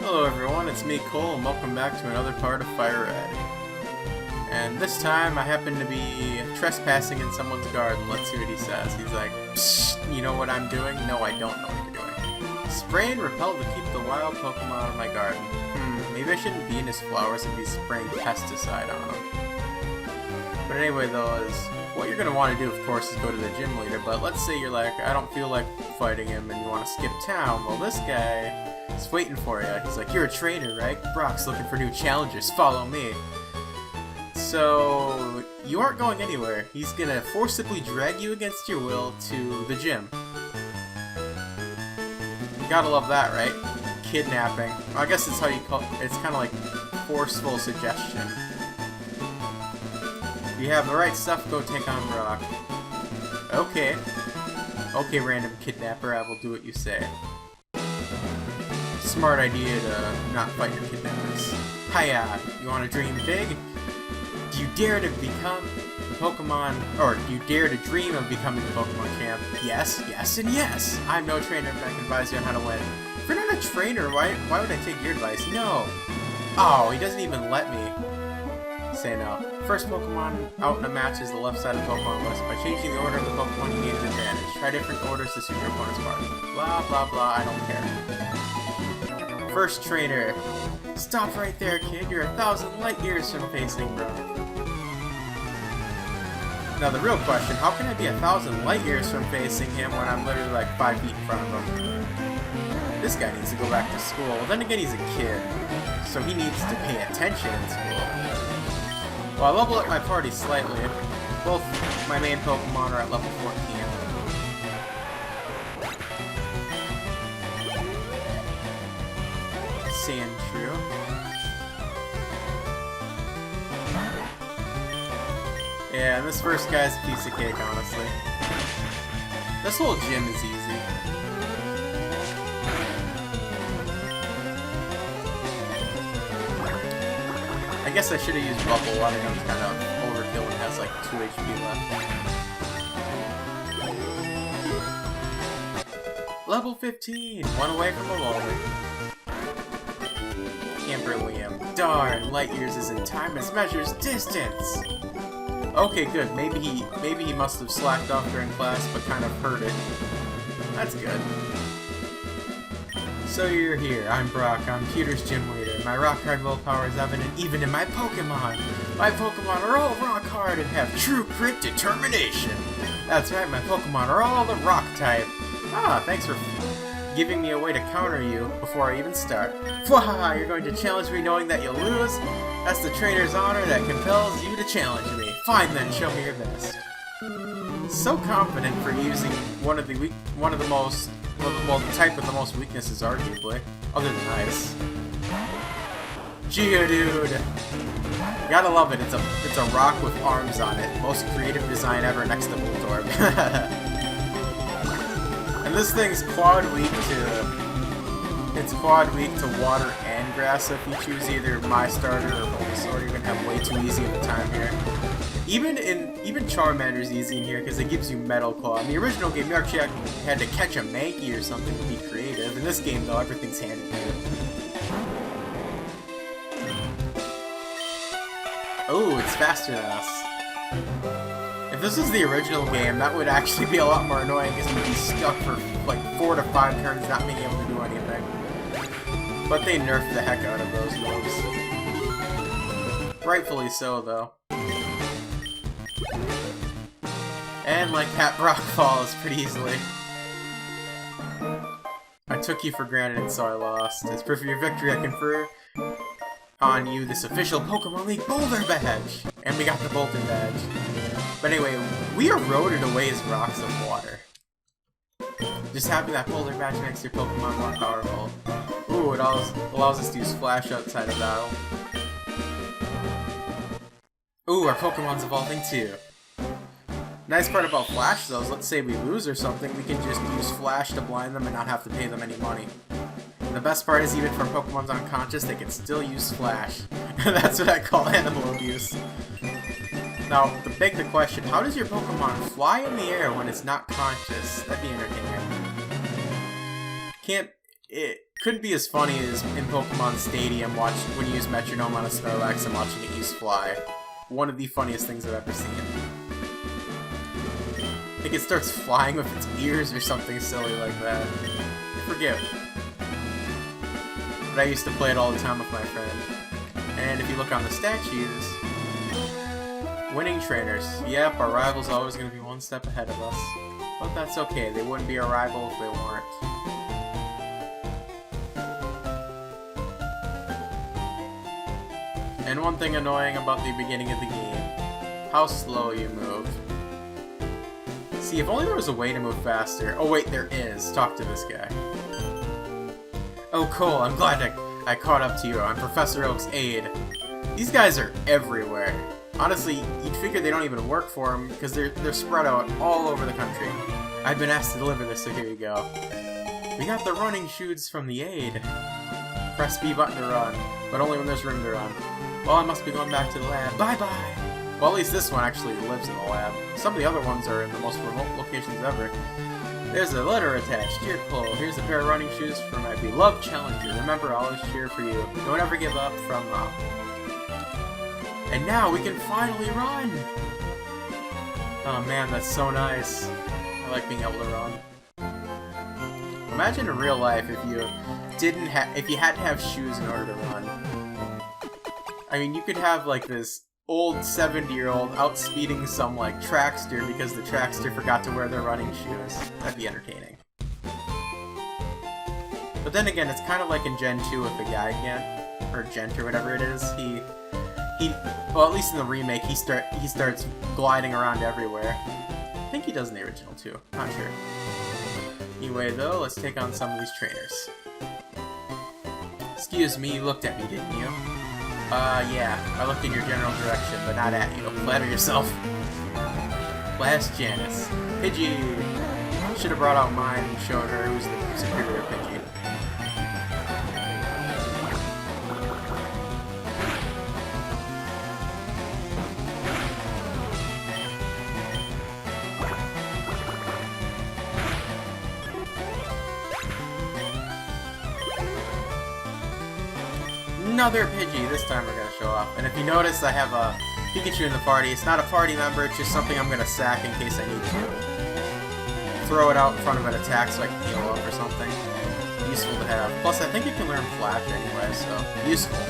Hello everyone, it's me Cole and welcome back to another part of Fire Red. And this time I happen to be trespassing in someone's garden. Let's see what he says. He's like, psst, you know what I'm doing? No, I don't know what you're doing. Spray and repel to keep the wild Pokemon out of my garden. Maybe I shouldn't be in his flowers and be spraying pesticide on them. But anyway though, what you're going to want to do of course is go to the gym leader, but let's say you're like, I don't feel like fighting him and you want to skip town. Well, this guy is waiting for you. He's like, you're a trainer, right? Brock's looking for new challengers, follow me. So, you aren't going anywhere. He's going to forcibly drag you against your will to the gym. You gotta love that, right? Kidnapping. Well, I guess it's how you call it. It's kind of like forceful suggestion. If you have the right stuff, go take on Brock. Okay. Okay, random kidnapper, I will do what you say. Smart idea to not fight your kidnappers. Hiya! You want to dream big? Do you dare to become Pokemon, or do you dare to dream of becoming the Pokemon champ? Yes, yes, and yes! I'm no trainer, but I can advise you on how to win. If you're not a trainer, why would I take your advice? No! Oh, he doesn't even let me say no. First Pokemon out in a match is the left side of the Pokemon list. By changing the order of the Pokemon, you gain an advantage. Try different orders to suit your opponent's party. Blah, blah, blah, I don't care. First trainer. Stop right there, kid. You're 1,000 light years from facing Brock. Now the real question, how can I be 1,000 light years from facing him when I'm literally like 5 feet in front of him? This guy needs to go back to school. Well, then again, he's a kid, so he needs to pay attention in school. Well, I level up my party slightly. Both my main Pokemon are at level 14. Sandshrew. Yeah, and this first guy's a piece of cake, honestly. This whole gym is easy. I guess I should have used Bubble. I think I'm kind of overkill and has like 2 HP left. Level 15! One away from evolving. Camperlium. Darn, light years isn't time as measures distance! Okay, good. Maybe he must have slacked off during class, but kind of heard it. That's good. So you're here. I'm Brock. I'm Pewter's gym leader. My rock-hard willpower is evident even in my Pokemon. My Pokemon are all rock-hard and have true grit determination. That's right, my Pokemon are all the rock type. Ah, thanks for giving me a way to counter you before I even start. Wahaha, you're going to challenge me knowing that you'll lose? That's the trainer's honor that compels you to challenge me. Fine then, show me your best. So confident for using one of the type with the most weaknesses, arguably, other than ice. Geodude! Gotta love it. It's a rock with arms on it. Most creative design ever next to Voltorb. And this thing's quad weak to water and grass, so if you choose either My Starter or Bulbasaur, you're gonna have way too easy of a time here. Even Charmander's easy in here because it gives you Metal Claw. In the original game, you actually had to catch a Mankey or something to be creative. In this game, though, everything's handed to you. Oh, it's faster than us. If this was the original game, that would actually be a lot more annoying because we'd be stuck for like 4 to 5 turns not being able to do anything. But they nerfed the heck out of those moves. Rightfully so, though. And like that, Brock falls pretty easily. I took you for granted, so I lost. As proof of your victory, I confer on you this official Pokemon League Boulder Badge! And we got the Boulder Badge. But anyway, we eroded away as rocks of water. Just happy that Boulder Badge makes your Pokemon more powerful. Ooh, it allows us to use Flash outside of battle. Ooh, our Pokemon's evolving too. Nice part about Flash, though, is let's say we lose or something, we can just use Flash to blind them and not have to pay them any money. And the best part is, even if our Pokemon's unconscious, they can still use Flash. That's what I call animal abuse. Now, to beg the question, how does your Pokemon fly in the air when it's not conscious? That'd be entertaining. couldn't be as funny as in Pokemon Stadium when you use Metronome on a Snorlax and watching it use Fly. One of the funniest things I've ever seen. I think it starts flying with its ears or something silly like that. I forget. But I used to play it all the time with my friend. And if you look on the statues, winning trainers. Yep, our rival's always going to be one step ahead of us. But that's okay, they wouldn't be our rival if they weren't. And one thing annoying about the beginning of the game, how slow you move. See, if only there was a way to move faster. Oh wait, there is. Talk to this guy. Oh Cole, I'm glad I caught up to you. I'm Professor Oak's aide. These guys are everywhere. Honestly, you'd figure they don't even work for him, because they're spread out all over the country. I've been asked to deliver this, so here you go. We got the running shoes from the aide. Press B button to run, but only when there's room to run. Well, I must be going back to the lab. Bye-bye! Well, at least this one actually lives in the lab. Some of the other ones are in the most remote locations ever. There's a letter attached. Dear Cole, here's a pair of running shoes for my beloved challenger. Remember, I'll always cheer for you. Don't ever give up from And now we can finally run! Oh man, that's so nice. I like being able to run. Imagine in real life if you if you had to have shoes in order to run. I mean, you could have like this old 70-year-old outspeeding some like trackster because the trackster forgot to wear their running shoes. That'd be entertaining. But then again, it's kind of like in Gen 2 with the Gigant, or Gent or whatever it is. Well, at least in the remake, he starts gliding around everywhere. I think he does in the original too. Not sure. Anyway, though, let's take on some of these trainers. Excuse me, you looked at me, didn't you? Yeah. I looked in your general direction, but not at you. Flatter yourself. Last Janice. Pidgey! Should have brought out mine and shown her who's the superior Pidgey. Another Pidgey! This time we're gonna show off. And if you notice, I have a Pikachu in the party. It's not a party member, it's just something I'm gonna sack in case I need to. Throw it out in front of an attack so I can heal up or something. Useful to have. Plus, I think you can learn Flash anyway, so useful.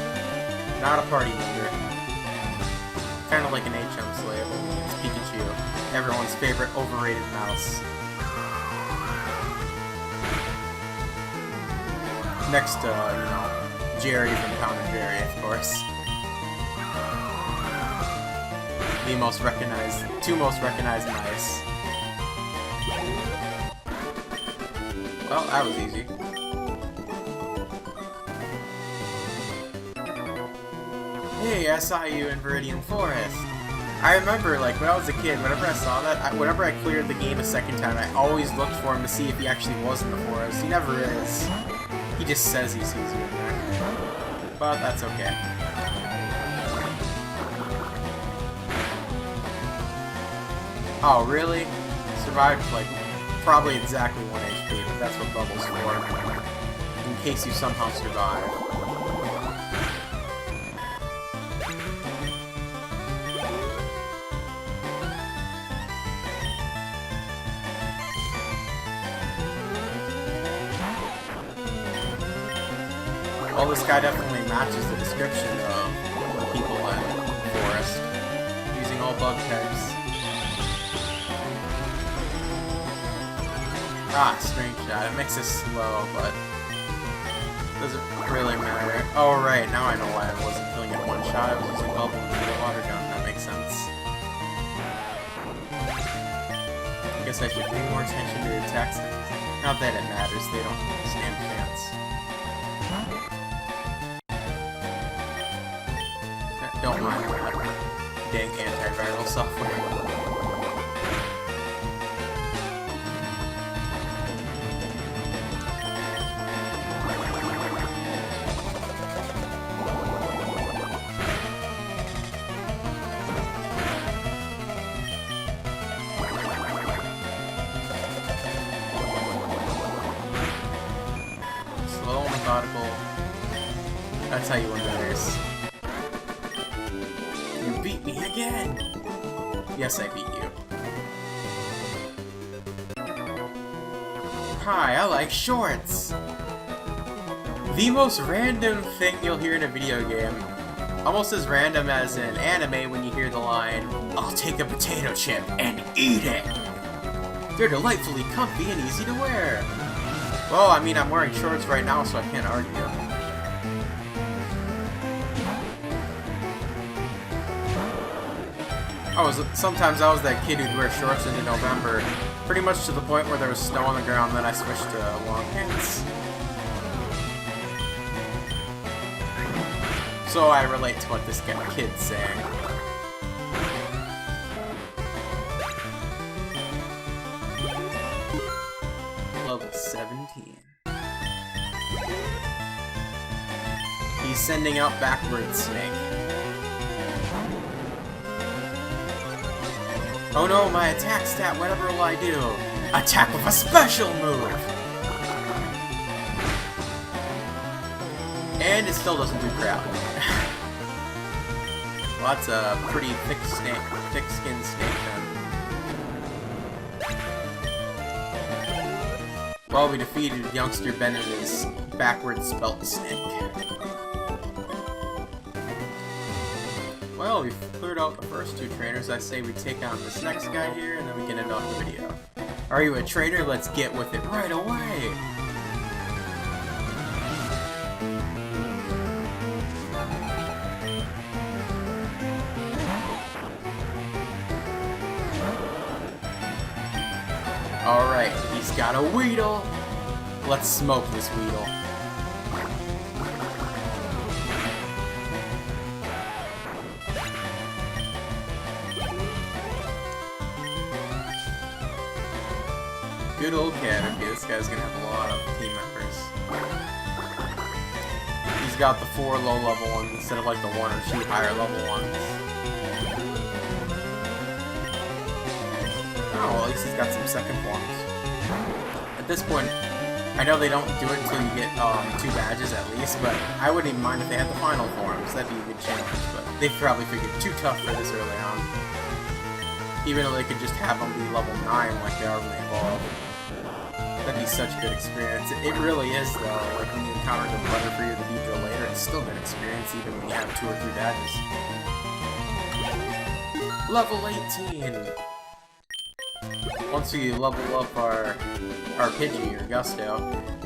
Not a party member. Kind of like an HM slave. It's Pikachu. Everyone's favorite overrated mouse. Next to, you know, Jerry from Tom and Jerry, of course. Two most recognized mice. Well, that was easy. Hey, I saw you in Viridian Forest. I remember, like, when I was a kid, whenever I saw that, whenever I cleared the game a second time, I always looked for him to see if he actually was in the forest. He never is. He just says he sees you in there. But that's okay. Oh, really? Survived, like, probably exactly 1 HP, but that's what Bubble's for. In case you somehow survive. Well, this guy definitely matches the description of people in the forest, using all bug types. Ah, strange shot. It makes it slow, but doesn't really matter. Oh, right, now I know why I wasn't killing it one shot. I was using Bubble and the water gun. That makes sense. I guess I should pay more attention to the attacks. Not that it matters, they don't stand a chance. Don't mind that dang antiviral software. Slow and That's how you win the race. You beat me again! Yes, I beat you. Hi, I like shorts! The most random thing you'll hear in a video game. Almost as random as in anime when you hear the line, "I'll take a potato chip and eat it!" They're delightfully comfy and easy to wear. Well, I mean, I'm wearing shorts right now, so I can't argue. Sometimes I was that kid who'd wear shorts into November, pretty much to the point where there was snow on the ground, then I switched to long pants. So I relate to what this kid's saying. Level 17. He's sending out backward Snake. Oh no, my attack stat, whatever will I do? Attack with a special move! And it still doesn't do crap. Well, that's a pretty thick-skinned snake then. Well, we defeated youngster Bennett's backward spelt snake. Well, we've cleared out the first two trainers. I say we take on this next guy here, and then we can end off the video. Are you a trainer? Let's get with it right away! Alright, he's got a Weedle! Let's smoke this Weedle. Good old Caterpie. This guy's gonna have a lot of team members. He's got the 4 low-level ones instead of like the 1 or 2 higher-level ones. Oh, well, at least he's got some second forms. At this point, I know they don't do it until you get 2 badges at least, but I wouldn't even mind if they had the final forms. That'd be a good challenge, but they probably figured too tough for this early on. Even though they could just have them be level 9 like they are when they evolve. That'd be such a good experience. It really is, though. Like when you encounter the Butterfree or the Beedrill later, it's still a good experience even when you have 2 or 3 badges. Level 18! Once we level up our Pidgey, or Gusto,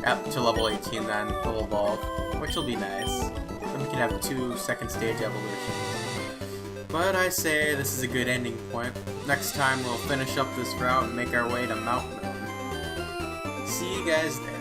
up to level 18 then, they'll evolve, which will be nice. Then we can have 2 second stage evolutions. But I say this is a good ending point. Next time we'll finish up this route and make our way to Mount Moon. See you guys there.